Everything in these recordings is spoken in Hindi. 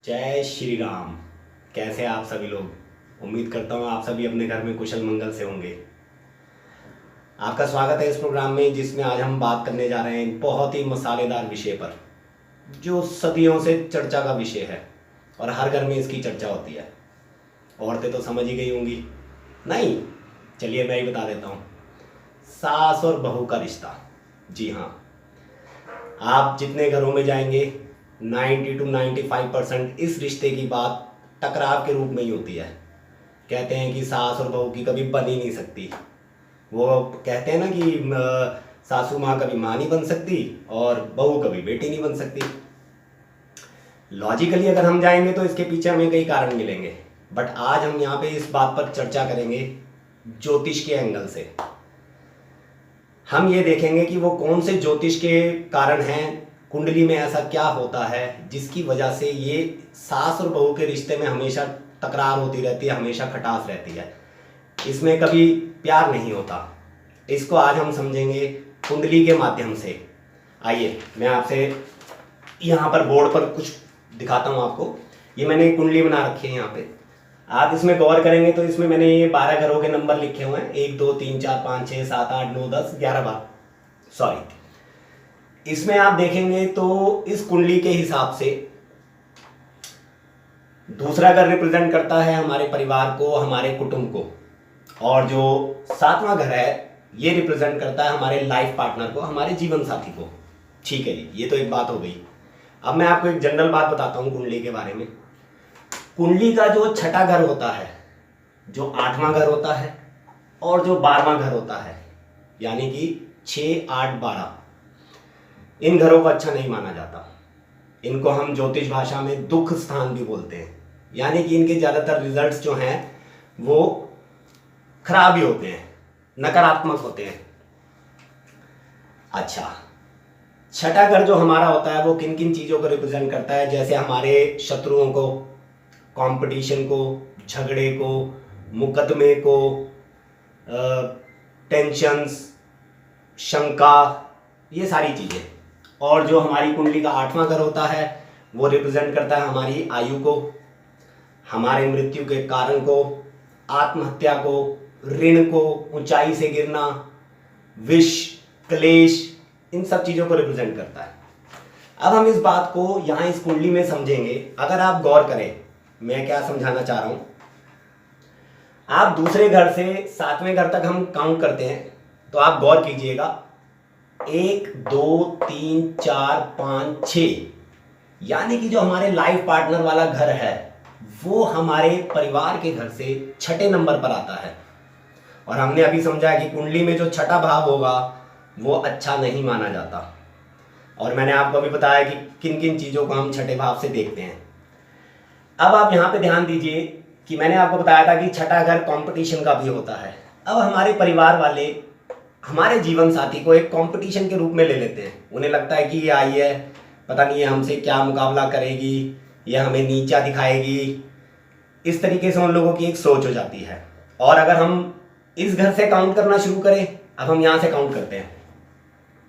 जय श्री राम। कैसे हैं आप सभी लोग। उम्मीद करता हूँ आप सभी अपने घर में कुशल मंगल से होंगे। आपका स्वागत है इस प्रोग्राम में जिसमें आज हम बात करने जा रहे हैं बहुत ही मसालेदार विषय पर, जो सदियों से चर्चा का विषय है और हर घर में इसकी चर्चा होती है। औरतें तो समझ ही गई होंगी, नहीं? चलिए मैं ही बता देता हूँ। सास और बहू का रिश्ता। जी हाँ, आप जितने घरों में जाएंगे 90 to 95% इस रिश्ते की बात टकराव के रूप में ही होती है। कहते हैं कि सास और बहू की कभी बन ही नहीं सकती। वो कहते हैं ना कि सासू माँ कभी माँ नहीं बन सकती और बहू कभी बेटी नहीं बन सकती। लॉजिकली अगर हम जाएंगे तो इसके पीछे हमें कई कारण मिलेंगे, बट आज हम यहाँ पे इस बात पर चर्चा करेंगे ज्योतिष के एंगल से। हम ये देखेंगे कि वो कौन से ज्योतिष के कारण हैं, कुंडली में ऐसा क्या होता है जिसकी वजह से ये सास और बहू के रिश्ते में हमेशा तकरार होती रहती है, हमेशा खटास रहती है, इसमें कभी प्यार नहीं होता। इसको आज हम समझेंगे कुंडली के माध्यम से। आइए मैं आपसे यहाँ पर बोर्ड पर कुछ दिखाता हूँ आपको। ये मैंने कुंडली बना रखी है। यहाँ पे आप इसमें गौर करेंगे तो इसमें मैंने ये 12 घरों के नंबर लिखे हुए हैं, 1 2 3 4 5 6 7 8 9 10 11 12। सॉरी, इसमें आप देखेंगे तो इस कुंडली के हिसाब से दूसरा घर रिप्रेजेंट करता है हमारे परिवार को, हमारे कुटुंब को, और जो 7वां घर है ये रिप्रेजेंट करता है हमारे लाइफ पार्टनर को, हमारे जीवन साथी को। ठीक है जी, ये तो एक बात हो गई। अब मैं आपको एक जनरल बात बताता हूँ कुंडली के बारे में। कुंडली का जो छठा घर होता है, जो 8वां घर होता है और जो 12वां घर होता है, यानी कि 6 8 12, इन घरों को अच्छा नहीं माना जाता। इनको हम ज्योतिष भाषा में दुख स्थान भी बोलते हैं, यानी कि इनके ज़्यादातर रिजल्ट्स जो हैं वो खराब ही होते हैं, नकारात्मक होते हैं। अच्छा, छठा घर जो हमारा होता है वो किन किन चीज़ों को रिप्रेजेंट करता है? जैसे हमारे शत्रुओं को, कंपटीशन को, झगड़े को, मुकदमे को, टेंशन्स, शंका, ये सारी चीज़ें। और जो हमारी कुंडली का 8वां घर होता है वो रिप्रेजेंट करता है हमारी आयु को, हमारे मृत्यु के कारण को, आत्महत्या को, ऋण को, ऊंचाई से गिरना, विष, क्लेश, इन सब चीज़ों को रिप्रेजेंट करता है। अब हम इस बात को यहाँ इस कुंडली में समझेंगे। अगर आप गौर करें मैं क्या समझाना चाह रहा हूँ, आप दूसरे घर से 7वें घर तक हम काउंट करते हैं तो आप गौर कीजिएगा, 1 2 3 4 5 6, यानी कि जो हमारे लाइफ पार्टनर वाला घर है वो हमारे परिवार के घर से छठे नंबर पर आता है। और हमने अभी समझा कि कुंडली में जो छठा भाव होगा वो अच्छा नहीं माना जाता, और मैंने आपको अभी बताया कि किन किन चीज़ों को हम छठे भाव से देखते हैं। अब आप यहाँ पे ध्यान दीजिए कि मैंने आपको बताया था कि छठा घर कंपटीशन का भी होता है। अब हमारे परिवार वाले हमारे जीवन साथी को एक कंपटीशन के रूप में ले लेते हैं। उन्हें लगता है कि ये आई है, पता नहीं ये हमसे क्या मुकाबला करेगी, ये हमें नीचा दिखाएगी। इस तरीके से उन लोगों की एक सोच हो जाती है। और अगर हम इस घर से काउंट करना शुरू करें, अब हम यहाँ से काउंट करते हैं,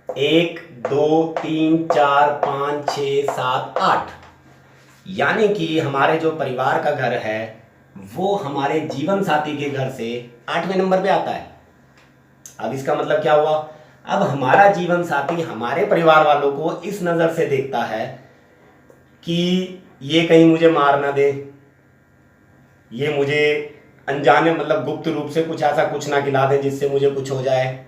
1 2 3 4 5 6 7 8, यानी कि हमारे जो परिवार का घर है वो हमारे जीवन साथी के घर से 8वें नंबर पे आता है। अब इसका मतलब क्या हुआ? अब हमारा जीवन साथी हमारे परिवार वालों को इस नज़र से देखता है कि ये कहीं मुझे मार ना दे, ये मुझे अनजाने मतलब गुप्त रूप से कुछ ऐसा कुछ ना खिला दे जिससे मुझे कुछ हो जाए।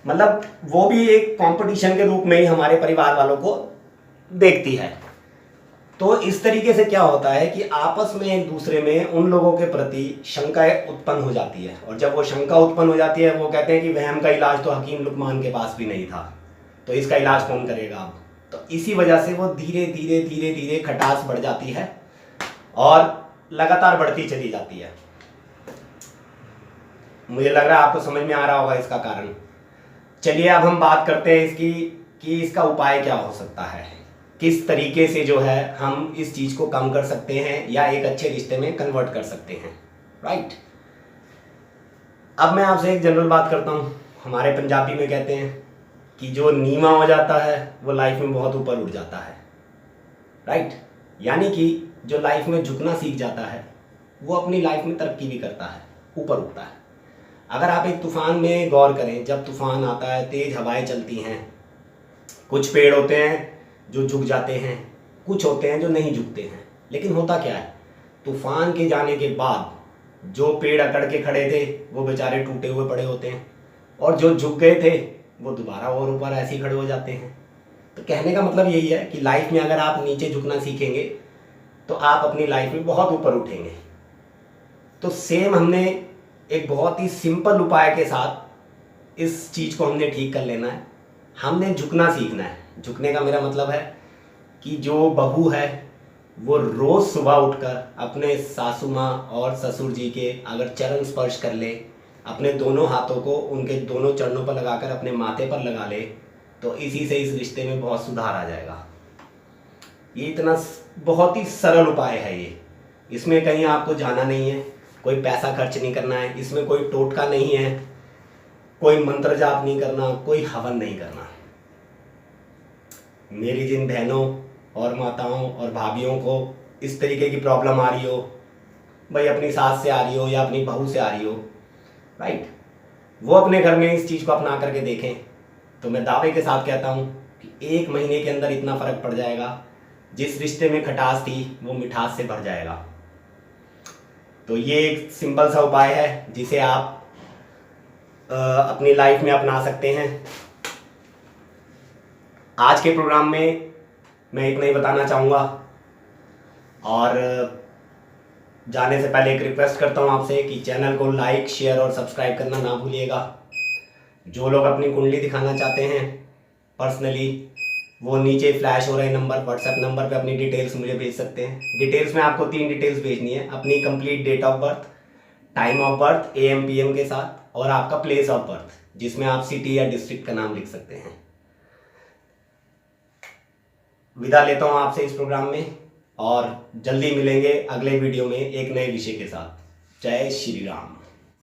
मतलब वो भी एक कंपटीशन के रूप में ही हमारे परिवार वालों को देखती है। तो इस तरीके से क्या होता है कि आपस में एक दूसरे में उन लोगों के प्रति शंकाएं उत्पन्न हो जाती है, और जब वो शंका उत्पन्न हो जाती है वो कहते हैं कि वहम का इलाज तो हकीम लुकमान के पास भी नहीं था, तो इसका इलाज कौन करेगा अब? तो इसी वजह से वो धीरे धीरे धीरे धीरे खटास बढ़ जाती है और लगातार बढ़ती चली जाती है। मुझे लग रहा है आपको समझ में आ रहा होगा इसका कारण। चलिए अब हम बात करते हैं इसकी कि इसका उपाय क्या हो सकता है, किस तरीके से जो है हम इस चीज़ को कम कर सकते हैं या एक अच्छे रिश्ते में कन्वर्ट कर सकते हैं। राइट, अब मैं आपसे एक जनरल बात करता हूँ। हमारे पंजाबी में कहते हैं कि जो नीवा हो जाता है वो लाइफ में बहुत ऊपर उठ जाता है। राइट, यानी कि जो लाइफ में झुकना सीख जाता है वो अपनी लाइफ में तरक्की भी करता है, ऊपर उठता है। अगर आप एक तूफान में गौर करें, जब तूफान आता है, तेज हवाएं चलती हैं, कुछ पेड़ होते हैं जो झुक जाते हैं, कुछ होते हैं जो नहीं झुकते हैं। लेकिन होता क्या है, तूफान के जाने के बाद जो पेड़ अकड़ के खड़े थे वो बेचारे टूटे हुए पड़े होते हैं, और जो झुक गए थे वो दोबारा और ऊपर ऐसे ही खड़े हो जाते हैं। तो कहने का मतलब यही है कि लाइफ में अगर आप नीचे झुकना सीखेंगे तो आप अपनी लाइफ में बहुत ऊपर उठेंगे। तो सेम हमने एक बहुत ही सिंपल उपाय के साथ इस चीज़ को हमने ठीक कर लेना है। हमने झुकना सीखना है। झुकने का मेरा मतलब है कि जो बहू है वो रोज़ सुबह उठकर अपने सासू माँ और ससुर जी के अगर चरण स्पर्श कर ले, अपने दोनों हाथों को उनके दोनों चरणों पर लगाकर अपने माथे पर लगा ले, तो इसी से इस रिश्ते में बहुत सुधार आ जाएगा। ये इतना बहुत ही सरल उपाय है ये। इसमें कहीं आपको जाना नहीं है, कोई पैसा खर्च नहीं करना है, इसमें कोई टोटका नहीं है, कोई मंत्र जाप नहीं करना, कोई हवन नहीं करना। मेरी जिन बहनों और माताओं और भाभीयों को इस तरीके की प्रॉब्लम आ रही हो, भाई अपनी सास से आ रही हो या अपनी बहू से आ रही हो, राइट, वो अपने घर में इस चीज़ को अपना करके देखें, तो मैं दावे के साथ कहता हूँ कि 1 महीने के अंदर इतना फ़र्क पड़ जाएगा, जिस रिश्ते में खटास थी वो मिठास से भर जाएगा। तो ये एक सिंपल सा उपाय है जिसे आप अपनी लाइफ में अपना सकते हैं। आज के प्रोग्राम में मैं इतना ही बताना चाहूँगा, और जाने से पहले एक रिक्वेस्ट करता हूँ आपसे कि चैनल को लाइक, शेयर और सब्सक्राइब करना ना भूलिएगा। जो लोग अपनी कुंडली दिखाना चाहते हैं पर्सनली, वो नीचे फ्लैश हो रहे नंबर, व्हाट्सएप नंबर पे अपनी डिटेल्स मुझे भेज सकते हैं। डिटेल्स में आपको 3 डिटेल्स भेजनी है, अपनी complete date of birth, time of birth AM PM के साथ, और आपका प्लेस ऑफ बर्थ जिसमें आप सिटी या डिस्ट्रिक्ट का नाम लिख सकते हैं। विदा लेता हूँ आपसे इस प्रोग्राम में, और जल्दी मिलेंगे अगले वीडियो में एक नए विषय के साथ। जय श्री राम।